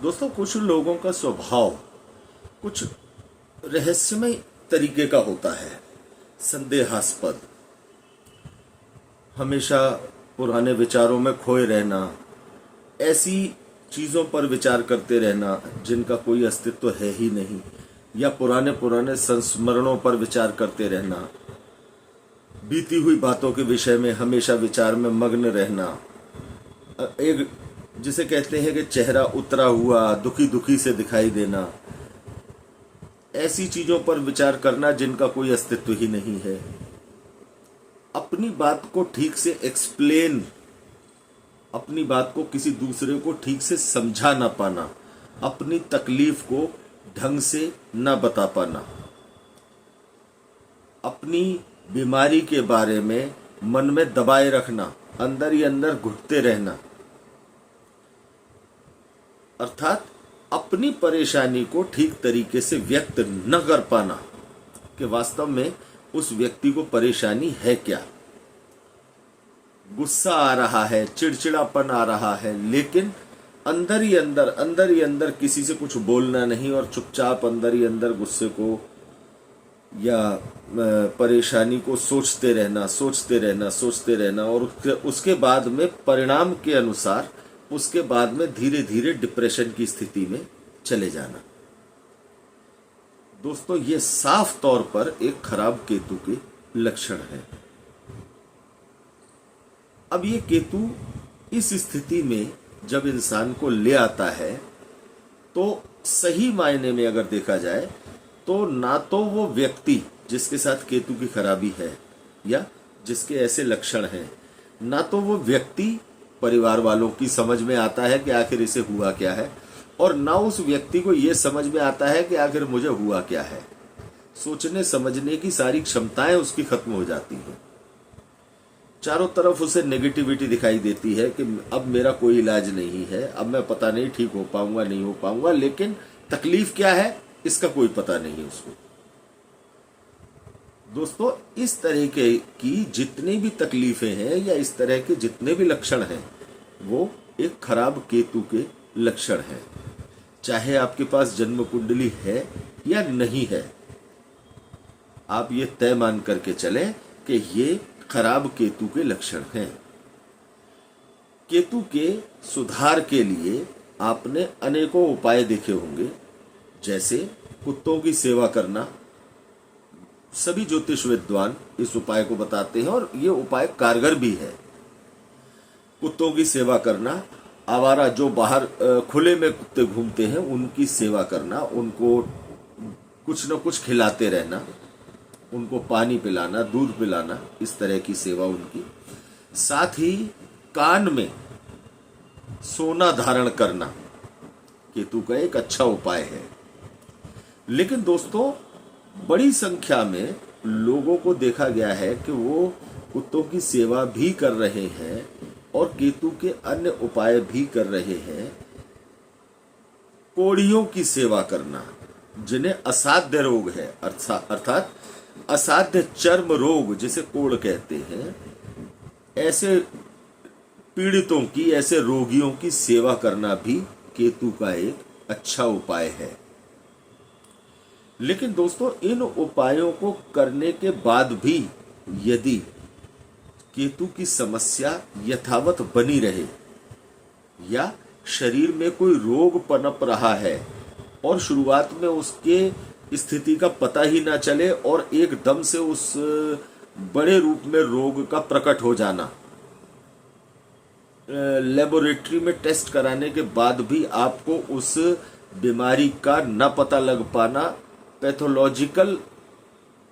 दोस्तों, कुछ लोगों का स्वभाव कुछ रहस्यमय तरीके का होता है, संदेहास्पद, हमेशा पुराने विचारों में खोए रहना, ऐसी चीज़ों पर विचार करते रहना जिनका कोई अस्तित्व है ही नहीं, या पुराने पुराने संस्मरणों पर विचार करते रहना, बीती हुई बातों के विषय में हमेशा विचार में मग्न रहना, एक जिसे कहते हैं कि चेहरा उतरा हुआ, दुखी दुखी से दिखाई देना, ऐसी चीजों पर विचार करना जिनका कोई अस्तित्व ही नहीं है, अपनी बात को ठीक से एक्सप्लेन, अपनी बात को किसी दूसरे को ठीक से समझा ना पाना, अपनी तकलीफ को ढंग से ना बता पाना, अपनी बीमारी के बारे में मन में दबाए रखना, अंदर ही अंदर घुटते रहना, अर्थात अपनी परेशानी को ठीक तरीके से व्यक्त न कर पाना कि वास्तव में उस व्यक्ति को परेशानी है क्या। गुस्सा आ रहा है, चिड़चिड़ापन आ रहा है, लेकिन अंदर ही अंदर किसी से कुछ बोलना नहीं और चुपचाप अंदर ही अंदर गुस्से को या परेशानी को सोचते रहना और उसके बाद में परिणाम के अनुसार उसके बाद में धीरे धीरे डिप्रेशन की स्थिति में चले जाना। दोस्तों, ये साफ तौर पर एक खराब केतु के लक्षण है। अब ये केतु इस स्थिति में जब इंसान को ले आता है तो सही मायने में अगर देखा जाए तो ना तो वो व्यक्ति जिसके साथ केतु की खराबी है या जिसके ऐसे लक्षण हैं, ना तो वो व्यक्ति परिवार वालों की समझ में आता है कि आखिर इसे हुआ क्या है, और ना उस व्यक्ति को ये समझ में आता है कि आखिर मुझे हुआ क्या है। सोचने समझने की सारी क्षमताएं उसकी खत्म हो जाती हैं। चारों तरफ उसे नेगेटिविटी दिखाई देती है कि अब मेरा कोई इलाज नहीं है, अब मैं पता नहीं ठीक हो पाऊंगा नहीं हो पाऊंगा, लेकिन तकलीफ क्या है इसका कोई पता नहीं उसको। दोस्तों, इस तरह की जितनी भी तकलीफें हैं या इस तरह के जितने भी लक्षण हैं वो एक खराब केतु के लक्षण हैं, चाहे आपके पास जन्म कुंडली है या नहीं है। आप ये तय मान करके चलें कि ये खराब केतु के लक्षण हैं। केतु के सुधार के लिए आपने अनेकों उपाय देखे होंगे, जैसे कुत्तों की सेवा करना। सभी ज्योतिष विद्वान इस उपाय को बताते हैं और ये उपाय कारगर भी है। कुत्तों की सेवा करना, आवारा जो बाहर खुले में कुत्ते घूमते हैं उनकी सेवा करना, उनको कुछ न कुछ खिलाते रहना, उनको पानी पिलाना, दूध पिलाना, इस तरह की सेवा उनकी। साथ ही कान में सोना धारण करना केतु का एक अच्छा उपाय है। लेकिन दोस्तों, बड़ी संख्या में लोगों को देखा गया है कि वो कुत्तों की सेवा भी कर रहे हैं और केतु के अन्य उपाय भी कर रहे हैं। कोढ़ियों की सेवा करना, जिन्हें असाध्य रोग है, अर्थात असाध्य चर्म रोग जिसे कोढ़ कहते हैं, ऐसे पीड़ितों की, ऐसे रोगियों की सेवा करना भी केतु का एक अच्छा उपाय है। लेकिन दोस्तों, इन उपायों को करने के बाद भी यदि केतु की समस्या यथावत बनी रहे या शरीर में कोई रोग पनप रहा है और शुरुआत में उसके स्थिति का पता ही ना चले और एकदम से उस बड़े रूप में रोग का प्रकट हो जाना, लेबोरेटरी में टेस्ट कराने के बाद भी आपको उस बीमारी का न पता लग पाना, पैथोलॉजिकल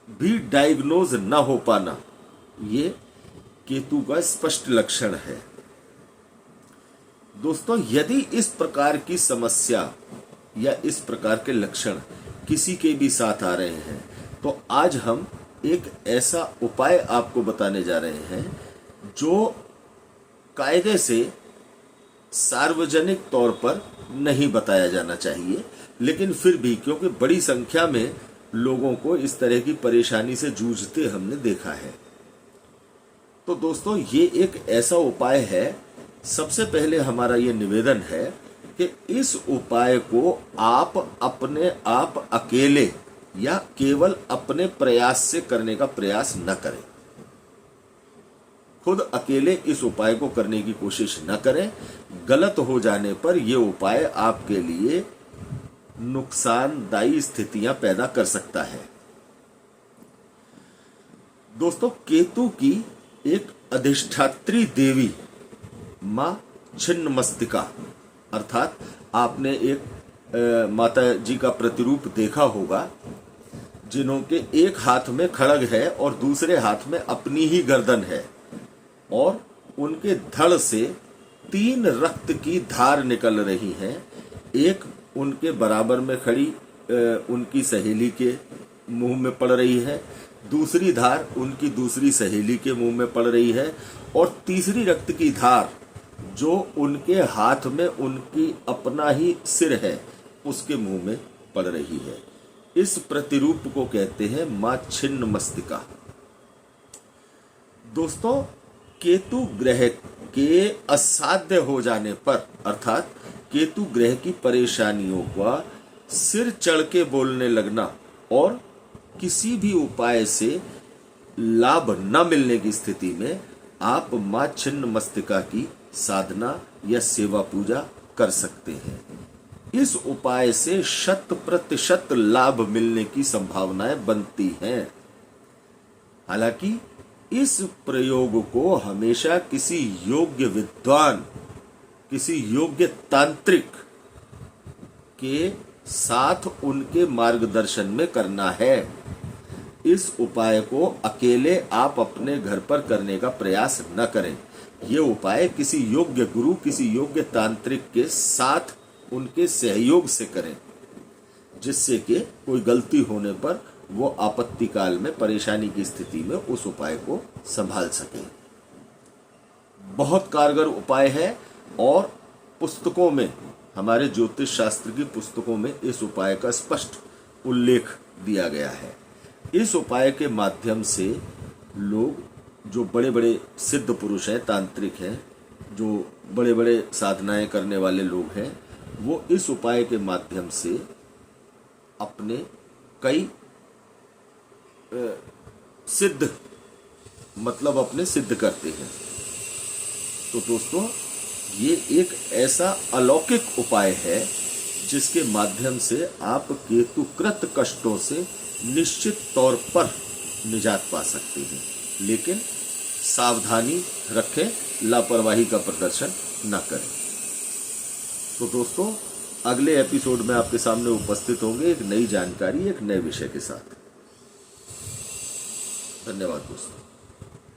भी डायग्नोज ना हो पाना, ये केतु का स्पष्ट लक्षण है। दोस्तों, यदि इस प्रकार की समस्या या इस प्रकार के लक्षण किसी के भी साथ आ रहे हैं तो आज हम एक ऐसा उपाय आपको बताने जा रहे हैं जो कायदे से सार्वजनिक तौर पर नहीं बताया जाना चाहिए, लेकिन फिर भी क्योंकि बड़ी संख्या में लोगों को इस तरह की परेशानी से जूझते हमने देखा है। तो दोस्तों, ये एक ऐसा उपाय है। सबसे पहले हमारा ये निवेदन है कि इस उपाय को आप अपने आप अकेले या केवल अपने प्रयास से करने का प्रयास न करें। खुद अकेले इस उपाय को करने की कोशिश न करें। गलत हो जाने पर यह उपाय आपके लिए नुकसानदायी स्थितियां पैदा कर सकता है। दोस्तों, केतु की एक अधिष्ठात्री देवी मां छिन्नमस्तिका, अर्थात आपने एक माता जी का प्रतिरूप देखा होगा जिन्हों के एक हाथ में खड्ग है और दूसरे हाथ में अपनी ही गर्दन है और उनके धड़ से 3 रक्त की धार निकल रही हैं। एक उनके बराबर में खड़ी उनकी सहेली के मुंह में पड़ रही है, दूसरी धार उनकी दूसरी सहेली के मुंह में पड़ रही है और तीसरी रक्त की धार जो उनके हाथ में उनकी अपना ही सिर है उसके मुंह में पड़ रही है। इस प्रतिरूप को कहते हैं मां छिन्नमस्तिका। दोस्तों, केतु ग्रह के असाध्य हो जाने पर, अर्थात केतु ग्रह की परेशानियों का सिर चढ़ के बोलने लगना और किसी भी उपाय से लाभ न मिलने की स्थिति में आप मां छिन्नमस्तिका की साधना या सेवा पूजा कर सकते हैं। इस उपाय से 100% लाभ मिलने की संभावनाएं बनती हैं। हालांकि इस प्रयोग को हमेशा किसी योग्य विद्वान, किसी योग्य तांत्रिक के साथ उनके मार्गदर्शन में करना है। इस उपाय को अकेले आप अपने घर पर करने का प्रयास न करें। ये उपाय किसी योग्य गुरु, किसी योग्य तांत्रिक के साथ उनके सहयोग से करें, जिससे कि कोई गलती होने पर वो आपत्ति काल में, परेशानी की स्थिति में उस उपाय को संभाल सके। बहुत कारगर उपाय है और पुस्तकों में, हमारे ज्योतिष शास्त्र की पुस्तकों में इस उपाय का स्पष्ट उल्लेख दिया गया है। इस उपाय के माध्यम से लोग, जो बड़े बड़े सिद्ध पुरुष हैं, तांत्रिक हैं, जो बड़े बड़े साधनाएं करने वाले लोग हैं, वो इस उपाय के माध्यम से अपने कई सिद्ध, मतलब अपने सिद्ध करते हैं। तो दोस्तों, ये एक ऐसा अलौकिक उपाय है जिसके माध्यम से आप केतुकृत कष्टों से निश्चित तौर पर निजात पा सकते हैं, लेकिन सावधानी रखें, लापरवाही का प्रदर्शन न करें। तो दोस्तों, अगले एपिसोड में आपके सामने उपस्थित होंगे एक नई जानकारी, एक नए विषय के साथ। धन्यवाद दोस्तों।